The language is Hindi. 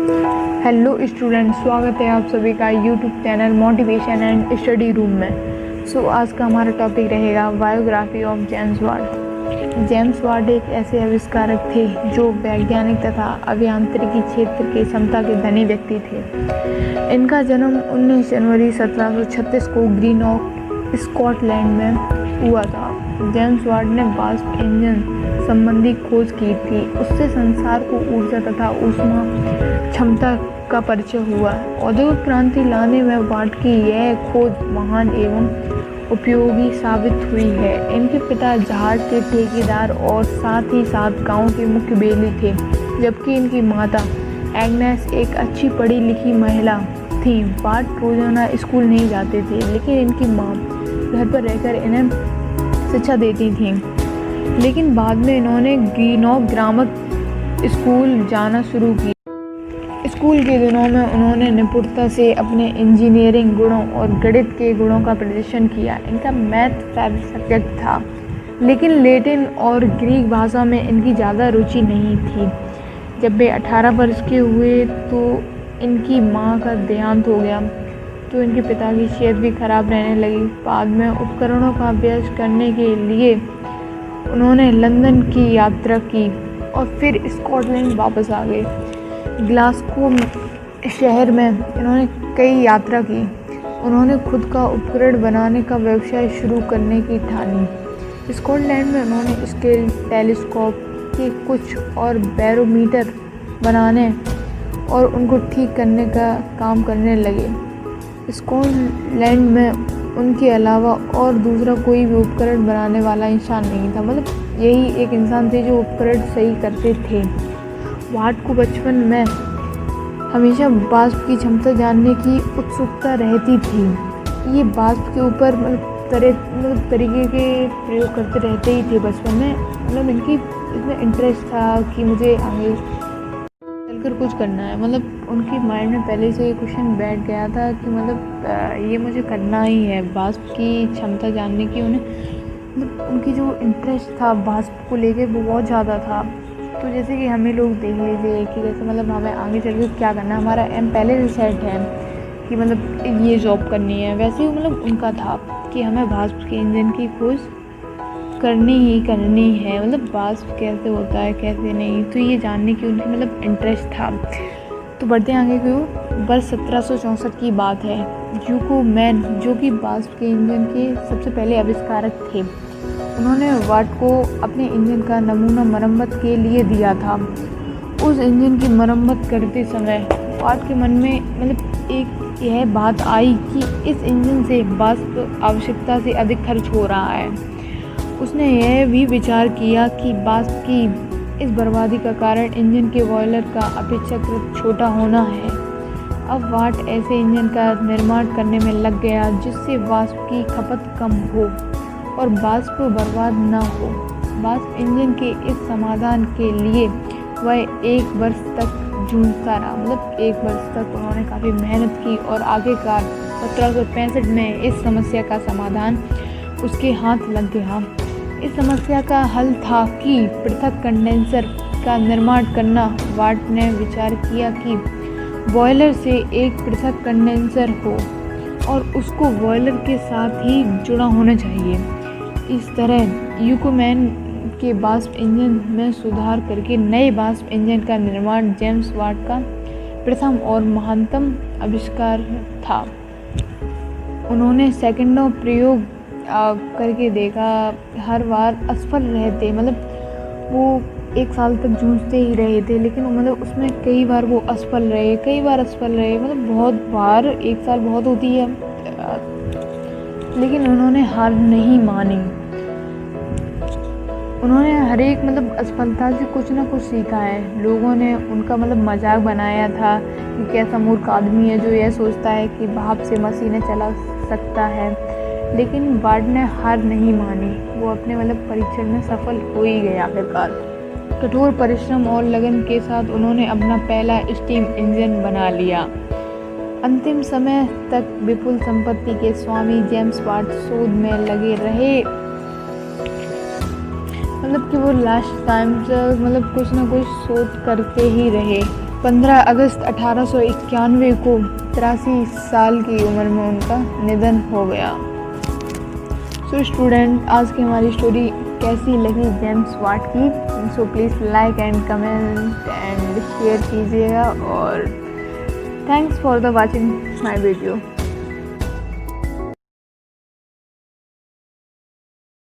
हेलो स्टूडेंट्स, स्वागत है आप सभी का YouTube channel motivation and study room में। आज का हमारा टॉपिक रहेगा biography of James Watt. James Watt एक ऐसे आविष्कारक थे जो वैज्ञानिक तथा अभियांत्रिकी क्षेत्र के क्षमता के धनी व्यक्ति थे। इनका जन्म 19 जनवरी 1736 को ग्रीनॉक, स्कॉटलैंड में हुआ था। जेम्स वाट ने वाष्प इंजन संबंधी खोज की थी। उससे संसार को ऊर्जा तथा ऊष्मा क्षमता का परिचय हुआ। औद्योगिक क्रांति लाने में वाट की यह खोज महान एवं उपयोगी साबित हुई है। इनके पिता जहाज के ठेकेदार और साथ ही साथ गांव के मुख्य बेली थे, जबकि इनकी माता एग्नेस एक अच्छी पढ़ी लिखी महिला थी। वाट रोजाना स्कूल नहीं जाते थे, लेकिन इनकी माँ घर पर रहकर इन्हें शिक्षा देती थी। लेकिन बाद में इन्होंने ग्रीनॉक ग्रामर स्कूल जाना शुरू किया। स्कूल के दिनों में उन्होंने निपुणता से अपने इंजीनियरिंग गुणों और गणित के गुणों का प्रदर्शन किया। इनका मैथ फेवरेट सब्जेक्ट था, लेकिन लैटिन और ग्रीक भाषा में इनकी ज़्यादा रुचि नहीं थी। जब वे 18 वर्ष के हुए तो इनकी मां का देहांत हो गया, तो इनके पिता की सेहत भी खराब रहने लगी। बाद में उपकरणों का अभ्यास करने के लिए उन्होंने लंदन की यात्रा की और फिर स्कॉटलैंड वापस आ गए। ग्लासगो शहर में इन्होंने कई यात्रा की। उन्होंने खुद का उपकरण बनाने का व्यवसाय शुरू करने की ठानी। स्कॉटलैंड में उन्होंने स्केल, टेलीस्कोप के कुछ और बैरोमीटर बनाने और उनको ठीक करने का काम करने लगे। स्कॉटलैंड में उनके अलावा और दूसरा कोई भी उपकरण बनाने वाला इंसान नहीं था। मतलब यही एक इंसान थे जो उपकरण सही करते थे। वाट को बचपन में हमेशा वाष्प की क्षमता जानने की उत्सुकता रहती थी। ये वाष्प के ऊपर तरीके के प्रयोग करते रहते ही थे बचपन में। मतलब इनकी इसमें इंटरेस्ट था कि मुझे आगे चलकर कुछ करना है। मतलब उनके माइंड में पहले से ये क्वेश्चन बैठ गया था कि मतलब ये मुझे करना ही है, वाष्प की क्षमता जानने की। उन्हें मतलब उनकी जो इंटरेस्ट था वाष्प को लेकर वो बहुत ज़्यादा था। तो जैसे कि हमें लोग देख लीजिए कि जैसे मतलब हमें आगे चल के क्या करना है, हमारा एम पहले से सेट है कि मतलब ये जॉब करनी है, वैसे ही मतलब उनका था कि हमें वाष्प के इंजन की खोज करनी ही करनी है। मतलब वाष्प कैसे होता है कैसे नहीं, तो ये जानने की उनकी मतलब इंटरेस्ट था। तो बढ़ते आगे क्यों, वर्ष 1764 की बात है। यूकोमैन, जो कि वाष्प के इंजन के सबसे पहले आविष्कारक थे, उन्होंने वाट को अपने इंजन का नमूना मरम्मत के लिए दिया था। उस इंजन की मरम्मत करते समय वाट के मन में मतलब एक यह बात आई कि इस इंजन से वाष्प आवश्यकता से अधिक खर्च हो रहा है। उसने यह भी विचार किया कि वाष्प की इस बर्बादी का कारण इंजन के बॉयलर का अपेक्षाकृत छोटा होना है। अब वाट ऐसे इंजन का निर्माण करने में लग गया जिससे वाष्प की खपत कम हो और वाष्प बर्बाद न हो। वाष्प इंजन के इस समाधान के लिए वह 1 वर्ष तक जूझता रहा। मतलब 1 वर्ष तक उन्होंने काफ़ी मेहनत की और आखिरकार 1765 में इस समस्या का समाधान उसके हाथ लग गया। इस समस्या का हल था कि पृथक कंडेंसर का निर्माण करना। वाट ने विचार किया कि बॉयलर से एक पृथक कंडेंसर हो और उसको बॉयलर के साथ ही जुड़ा होना चाहिए। इस तरह यूकोमैन के वाष्प इंजन में सुधार करके नए वाष्प इंजन का निर्माण जेम्स वाट का प्रथम और महानतम आविष्कार था। उन्होंने सेकंडों प्रयोग करके देखा, हर बार असफल रहते। मतलब वो 1 साल तक जूझते ही रहे थे, लेकिन मतलब उसमें कई बार वो असफल रहे। मतलब बहुत बार, 1 साल बहुत होती है, लेकिन उन्होंने हार नहीं मानी। उन्होंने हर एक मतलब असफलता से कुछ ना कुछ सीखा है। लोगों ने उनका मतलब मजाक बनाया था कि कैसा मूर्ख आदमी है जो यह सोचता है कि भाप से मशीनें चला सकता है, लेकिन वाट ने हार नहीं मानी। वो अपने मतलब परीक्षण में सफल हो ही गए आखिरकार। कठोर परिश्रम और लगन के साथ उन्होंने अपना पहला स्टीम इंजन बना लिया। अंतिम समय तक विपुल संपत्ति के स्वामी जेम्स वाट शोध में लगे रहे। मतलब कि वो लास्ट टाइम तक मतलब कुछ ना कुछ शोध करते ही रहे। 15 अगस्त 1891 को 83 साल की उम्र में उनका निधन हो गया। सो स्टूडेंट, आज की हमारी स्टोरी कैसी लगी जेम्स वाट की? So please like and comment and share कीजिएगा और thanks for the watching my video.